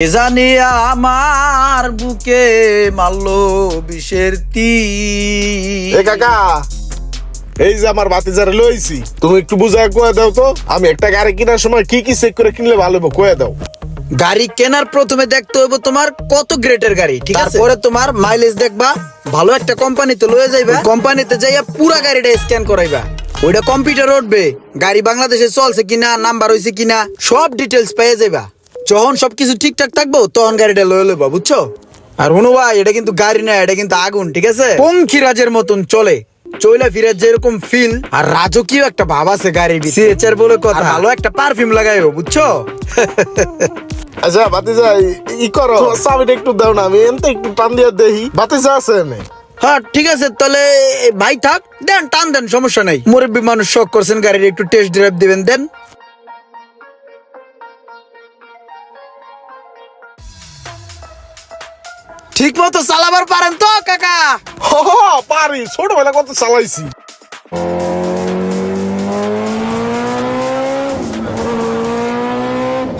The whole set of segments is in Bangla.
জানি আমার বুকে মারলো বিষের তীর। এ কাকা, এই যে আমার ভাতিজারে লইছি, তুমি একটু বুঝায় কয়ে দাও তো, আমি একটা গাড়ি কেনার সময় কি কি চেক করে কিনলে ভালো হবে কয়ে দাও। গাড়ি কেনার প্রথমে দেখতে হবে তোমার কত গ্রেডের গাড়ি, ঠিক আছে? তারপরে তোমার মাইলেজ দেখবা, ভালো একটা কোম্পানিতে লয়ে যাইবা, কোম্পানিতে যাইয়া পুরা গাড়িটা স্ক্যান করাইবা, ওইটা কম্পিউটার উঠবে, গাড়ি বাংলাদেশে চলছে কিনা, নাম্বার হইছে কিনা, সব ডিটেলস পেয়ে যাইবা। যখন সবকিছু ঠিকঠাক থাকবো তখন গাড়িটা লয়ে লইবা, বুঝছো? আর শুনো ভাই, এটা কিন্তু গাড়ি না, এটা কিন্তু আগুন, ঠিক আছে? পঙ্খিরাজের মতন চলে, চইলা ফিরে যেরকম ফিল আর রাজকীয় একটা ভাব আছে গাড়ির সিএচআর বলে কথা, ভালো একটা পারফিউম লাগাইও, বুঝছো? আচ্ছা ভাতিজা, ই করো, চাবিটা একটু দাও না, আমি এনতে একটু টান দিয়ে দেখি ভাতিজা আছে এনে। হ্যাঁ ঠিক আছে, তাহলে ভাই থাক, দেন টান দেন, সমস্যা নাই। মুরব্বী মানুষ শখ করছেন, গাড়ির একটু টেস্ট ড্রাইভ দিবেন, দেন। ঠিক মতো চালাবার পারেন তো কাকা? পারি, ছোটবেলা কত চালাইছি।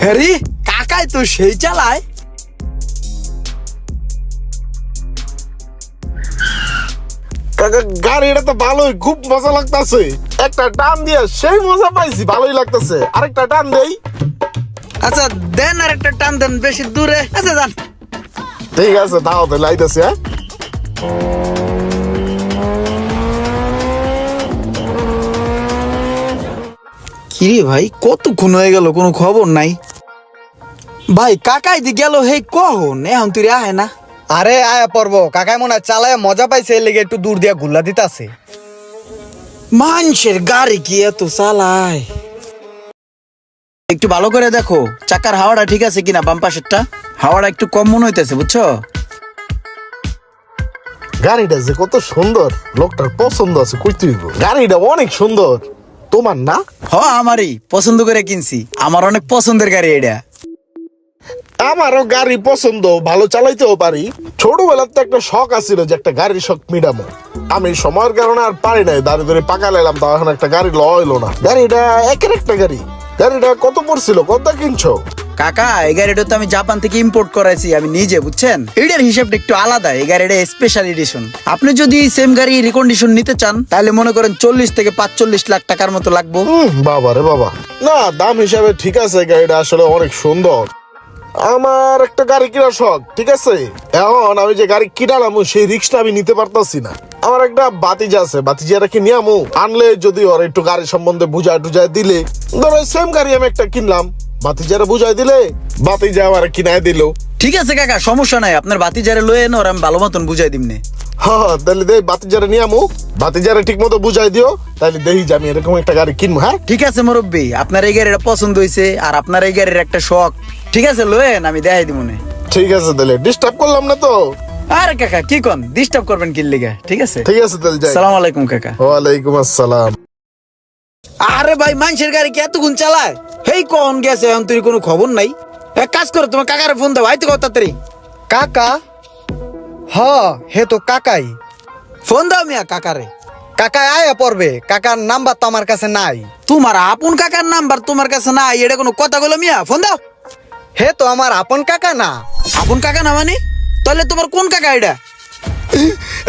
হ্যারি কাকাই তো সেই চালায়। কাকা গাড়িটা তো ভালোই, খুব মজা লাগতাছে, একটা টান দিয়ে সেই মজা পাইছি, ভালোই লাগতাছে, আরেকটা টান দেই। আচ্ছা দেন, আর একটা টান দেন, বেশি দূরে আচ্ছা যান। ঠিক আছে, দাও তো লাইতেছে। হ্যাঁ কিরে ভাই, কতক্ষণ হয়ে গেল, কোনো খবর নাই? ভাই কাকাই দি গেল, হে কখন এখন তুই আহে না? আরে আয়া পর্ব কাকাই মনে হয় চালায় মজা পাইছে, এর লেগে একটু দূর দিয়া ঘুরলা দিতাছে। মানুষের গাড়ি কি এত চালায়? একটু ভালো করে দেখো চাকার হাওয়াটা ঠিক আছে কিনা, বাম পাশেরটা হাওয়াটা একটু কম মনে হইতেছে, বুঝছো? গাড়িটা যে কত সুন্দর, লোকটার পছন্দ আছে, কইতে হইব। গাড়িটা অনেক সুন্দর, তোমার না? হ, আমারই পছন্দ করে কিনছি, আমার অনেক পছন্দের গাড়ি এটা। আমারও গাড়ি পছন্দ, ভালো চালাইতেও পারি। ছোটবেলার তো একটা শখ আছিল যে একটা গাড়ির শখ মিটামো, আমি সময়ের কারণে আর পারি নাই, দাঁড়িয়ে ধরে পাকা লাইলাম, তো এখন একটা গাড়ি লইলো না। গাড়িটা একের একটা গাড়ি। গাড়িটা কত পড়ছিল, কত কিনছো? কাকা এই গাড়িটা তো আমি জাপান থেকে ইম্পোর্ট করাইছি আমি নিজে, বুঝছেন? এটার হিসাবটা একটু আলাদা, এই গাড়িটা স্পেশাল এডিশন। আপনি যদি সেম গাড়ি রিকন্ডিশন নিতে চান তাহলে মনে করেন 40 থেকে 45 লাখ টাকার মতো লাগবে। বাবা রে বাবা, না দাম হিসাবে ঠিক আছে, গাড়িটা আসলে অনেক সুন্দর। আমার একটা গাড়ি কেনার শখ, ঠিক আছে? এখন আমি যে গাড়ি কিনালাম সেই রিস্কটা আমি নিতে পারতাছি না। আমার একটা বাতিজা আছে, বাতিজাটা কি নিয়ামু, আনলে যদি ওর একটু গাড়ি সম্বন্ধে বুঝায় টুজায় দিলে, ধরো সেম গাড়ি আমি একটা কিনলাম, বাতিজারে বুঝাই দিলে বাতিজা আমার কিনায় দিল। ঠিক আছে কাকা, সমস্যা নাই, আপনার বাতি যারা লয়ে এনে ওর আমি ভালো মতন বুঝাই দিমনে। হ্যাঁ তাহলে দেখ বাতিজারে নিয়ামু, বাতিজারে ঠিক মতো বুঝাই দিও, তাহলে দেখি যে আমি এরকম একটা গাড়ি কিনবো। হ্যাঁ ঠিক আছে মুরব্বী, আপনার এই গাড়িটা পছন্দ হয়েছে আর আপনার এই গাড়ির একটা শখ, ঠিক আছে লয়েন, আমি দেখাই দিব মনে। ঠিক আছে, তাহলে ডিস্টার্ব করলাম না তো? আরে কাকা কি কোন, ডিস্টার্ব করবেন কি লিগা? ঠিক আছে ঠিক আছে, তাহলে যাই। সালাম আলাইকুম কাকা। ওয়ালাইকুম আসসালাম। আরে ভাই, মানুষের গাড়ি কি এতক্ষণ চালায়? হেই কোন গেছে এখন, তুই কোনো খবর নাই? এক কাজ করো, তোমার কাকারে ফোন দাও, আইতে কত তাড়াতাড়ি। কাকা? হ, হে তো কাকাই। ফোন দাও মিয়া কাকারে। কাকাই আয়া পড়বে, কাকার নাম্বার তো আমার কাছে নাই। তোমার আপন কাকার নাম্বার তোমার কাছে না, এটা কোনো কথা বলো মিয়া? ফোন দাও। হে তো আমার আপন কাকা না। আপন কাকা না মানে? তাহলে তোমার কোন কাকা এটা?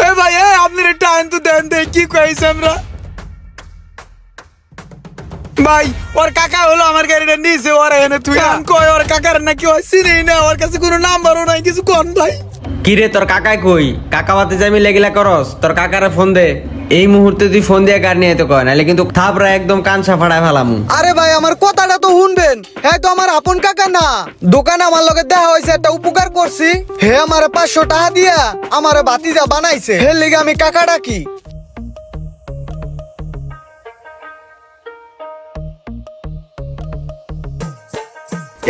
এ ভাই, আপনি একটা আনতো দেন, দে কি কইছে আমরা ভাই, ওর কাকা হলো আমার গাড়িটা নিয়েছে, ওর এনে তুই কই ওর কাকার নাকি ওই চিনেই না, ওর কাছে কোনো নাম্বারও নাই, কিছু কোন ভাই। কিরে তোর কাকাই কই? কাকা বাতে যাবি লেগিলা করস, তোর কাকারে ফোন দে এই মুহূর্তে, তুই ফোন দিয়ে গাড়ি নিয়ে তো কয়, নাহলে কিন্তু থাপড়া একদম কানসা ফাড়ায় ফেলামু। আরে ভাই আমার কথাটা তো শুনবেন, হ্যাঁ তো আমার আপন কাকা না। দোকানে আমার লগে দেখা হয়েছে, একটা উপকার করছি, হে আমার 500 টাকা দিয়া আমার বাতিজা বানাইছে, হে লিগে আমি কাকা ডাকি।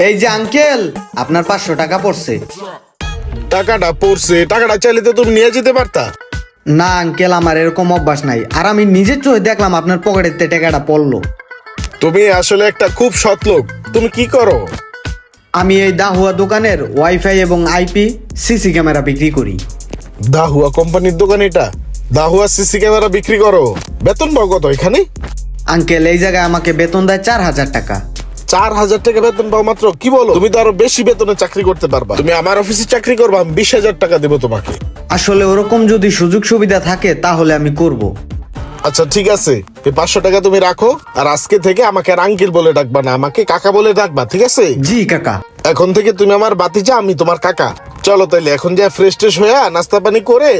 এই যে আঙ্কেল, আপনার 500 টাকা পড়ছে। টাকাটা পড়ছে, টাকাটা চাইলে তো তুমি নিয়ে যেতে পারতা। না আঙ্কেল, আমার এরকম অভ্যাস নাই, আর আমি নিজের চোখে দেখলাম আপনার পকেটেতে টাকাটা পড়লো। তুমি আসলে একটা খুব সৎ লোক। তুমি কি করো? আমি এই দাহুয়া দোকানের ওয়াইফাই এবং আইপি সিসি ক্যামেরা বিক্রি করি। দাহুয়া কোম্পানির দোকান এটা? দাহুয়া সিসি ক্যামেরা বিক্রি করো? বেতন পাও কত এখানে? আঙ্কেল এই জায়গায় আমাকে বেতন দেয় 4000 টাকা। 4,000 টাকা বেতন পাও মাত্র, কি বলো? তুমি তো আরো বেশি বেতনে চাকরি করতে পারবা। তুমি আমার অফিসে চাকরি করবা, আমি 20,000 টাকা দেবো তোমাকে। আসলে ওরকম যদি সুযোগ সুবিধা থাকে তাহলে আমি করব। আচ্ছা ঠিক আছে, এই 500 টাকা তুমি রাখো। আর আজকে থেকে আমাকে আর আঙ্কেল বলে ডাকবা না, আমাকে কাকা বলে ডাকবা, ঠিক আছে? জি কাকা। এখন থেকে তুমি আমার বাতিজা, আমি তোমার কাকা। চলো তাইলে এখন যা ফ্রেশ ট্রেশ হয়ে নাস্তা পানি করে,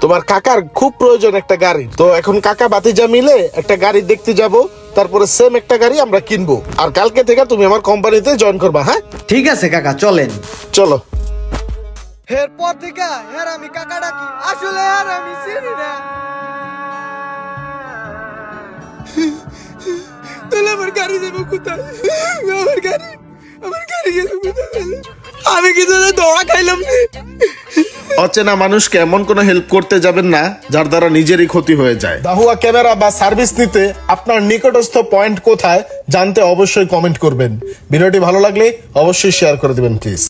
তোমার কাকার খুব প্রয়োজন একটা গাড়ি, তো এখন কাকা বাতিজা মিলে একটা গাড়ি দেখতে যাব, তারপরে সেম একটা গাড়ি আমরা কিনবো। আর কালকে থেকে তুমি আমার কোম্পানিতে জয়েন করবা, হ্যাঁ? ঠিক আছে কাকা, চলেন। চলো। এরপর থেকে হ্যাঁ আমি কাকা ডাকি, আসলে আর আমি চিনি না। তাহলে আমার গাড়ি যাবো কোথায়? আমার গাড়ি গেল কোথায়? আমি কি তোদের দৌড়া খাইলাম না? অচেনা মানুষকে এমন কোনো হেল্প করতে যাবেন না যার দ্বারা নিজেরই ক্ষতি হয়ে যায়। দাহুয়া ক্যামেরা বা সার্ভিস নিতে আপনার নিকটস্থ পয়েন্ট কোথায় জানতে অবশ্যই কমেন্ট করবেন। ভিডিওটি ভালো লাগলে অবশ্যই শেয়ার করে দিবেন প্লিজ।